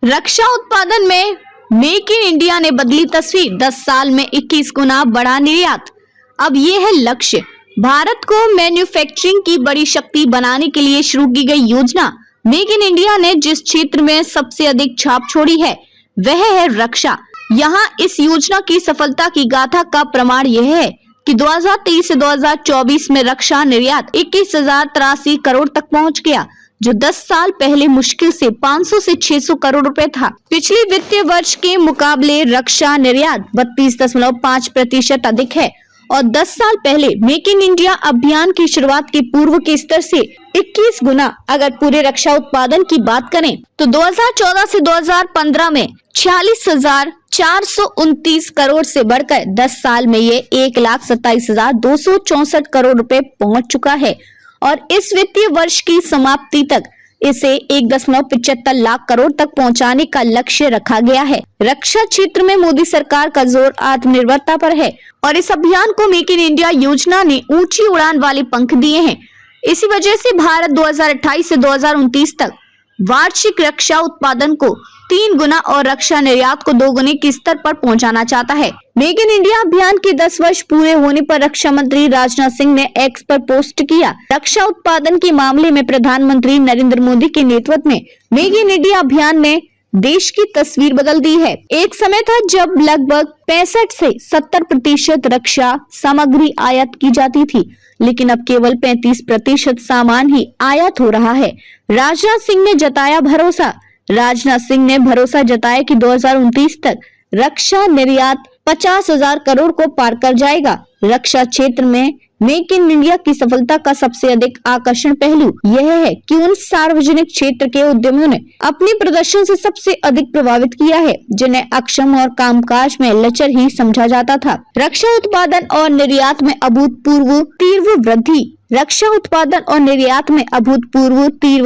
रक्षा उत्पादन में make in India ने बदली तस्वीर। 10 साल में 21 गुना बढ़ा निर्यात। अब ये है लक्ष्य। भारत को मैन्युफैक्चरिंग की बड़ी शक्ति बनाने के लिए शुरू की गई योजना मेक इन इंडिया ने जिस क्षेत्र में सबसे अधिक छाप छोड़ी है वह है रक्षा। यहाँ इस योजना की सफलता की गाथा का प्रमाण यह है कि 2023 से 2024 में रक्षा निर्यात 21,083 करोड़ तक पहुँच गया, जो 10 साल पहले मुश्किल से 500 से 600 करोड़ रुपए था। पिछले वित्तीय वर्ष के मुकाबले रक्षा निर्यात 32.5% अधिक है और 10 साल पहले मेक इन इंडिया अभियान की शुरुआत के पूर्व के स्तर से 21 गुना। अगर पूरे रक्षा उत्पादन की बात करें तो 2014 से 2015 में 46,429 करोड़ से बढ़कर 10 साल में ये 1,27,264 करोड़ रुपए पहुंच चुका है और इस वित्तीय वर्ष की समाप्ति तक इसे 1.75 लाख करोड़ तक पहुंचाने का लक्ष्य रखा गया है। रक्षा क्षेत्र में मोदी सरकार का जोर आत्मनिर्भरता पर है और इस अभियान को मेक इन इंडिया योजना ने ऊंची उड़ान वाले पंख दिए हैं। इसी वजह से भारत 2028 से 2029 तक वार्षिक रक्षा उत्पादन को 3 गुना और रक्षा निर्यात को 2 गुने के स्तर पर पहुंचाना चाहता है। मेक इन इंडिया अभियान के 10 वर्ष पूरे होने पर रक्षा मंत्री राजनाथ सिंह ने एक्स पर पोस्ट किया। रक्षा उत्पादन के मामले में प्रधानमंत्री नरेंद्र मोदी के नेतृत्व में मेक इन इंडिया अभियान ने देश की तस्वीर बदल दी है। एक समय था जब लगभग 65 से 70% रक्षा सामग्री आयात की जाती थी, लेकिन अब केवल 35% सामान ही आयात हो रहा है। राजनाथ सिंह ने भरोसा जताया कि 2029 तक रक्षा निर्यात 50,000 करोड़ को पार कर जाएगा। रक्षा क्षेत्र में मेक इन इंडिया की सफलता का सबसे अधिक आकर्षण पहलू यह है कि उन सार्वजनिक क्षेत्र के उद्यमियों ने अपने प्रदर्शन से सबसे अधिक प्रभावित किया है, जिन्हें अक्षम और कामकाज में लचर ही समझा जाता था। रक्षा उत्पादन और निर्यात में अभूतपूर्व तीव्र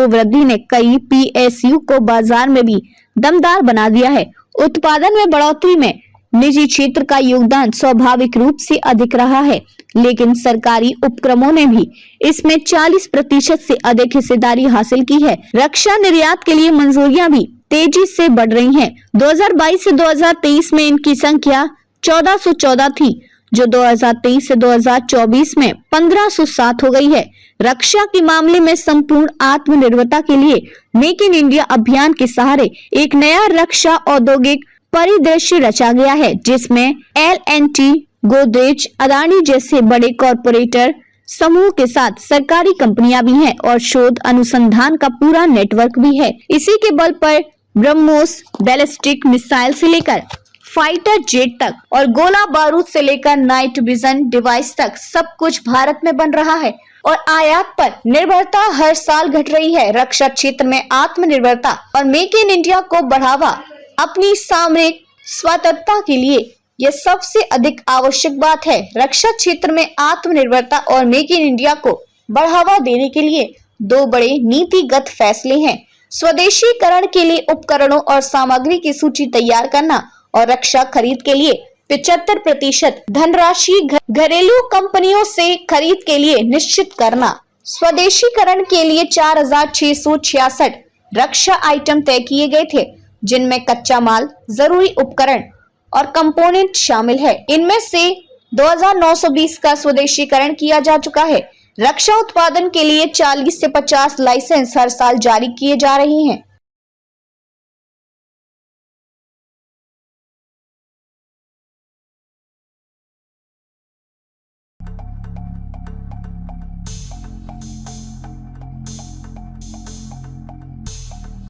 वृद्धि ने कई PSU को बाजार में भी दमदार बना दिया है। उत्पादन में बढ़ोतरी में निजी क्षेत्र का योगदान स्वाभाविक रूप से अधिक रहा है, लेकिन सरकारी उपक्रमों ने भी इसमें 40% से अधिक हिस्सेदारी हासिल की है। रक्षा निर्यात के लिए मंजूरियां भी तेजी से बढ़ रही हैं। 2022 से 2023 में इनकी संख्या 1414 थी, जो 2023 से 2024 में 1507 हो गई है। रक्षा के मामले में संपूर्ण आत्मनिर्भरता के लिए मेक इन इंडिया अभियान के सहारे एक नया रक्षा औद्योगिक परिदृश्य रचा गया है, जिसमें L&T, गोदरेज, अदानी जैसे बड़े कॉरपोरेटर समूह के साथ सरकारी कंपनियां भी हैं और शोध अनुसंधान का पूरा नेटवर्क भी है। इसी के बल पर ब्रह्मोस बैलिस्टिक मिसाइल से लेकर फाइटर जेट तक और गोला बारूद से लेकर नाइट विजन डिवाइस तक सब कुछ भारत में बन रहा है और आयात पर निर्भरता हर साल घट रही है। रक्षा क्षेत्र में आत्मनिर्भरता और मेक इन इंडिया को बढ़ावा अपनी सामरिक स्वतंत्रता के लिए यह सबसे अधिक आवश्यक बात है। रक्षा क्षेत्र में आत्मनिर्भरता और मेक इन इंडिया को बढ़ावा देने के लिए 2 बड़े नीतिगत फैसले हैं। स्वदेशीकरण के लिए उपकरणों और सामग्री की सूची तैयार करना और रक्षा खरीद के लिए 75% धनराशि घरेलू कंपनियों से खरीद के लिए निश्चित करना। स्वदेशीकरण के लिए 4,666 रक्षा आइटम तय किए गए थे, जिनमें कच्चा माल, जरूरी उपकरण और कंपोनेंट शामिल है। इनमें से 2,920 का स्वदेशीकरण किया जा चुका है। रक्षा उत्पादन के लिए 40 से 50 लाइसेंस हर साल जारी किए जा रहे हैं।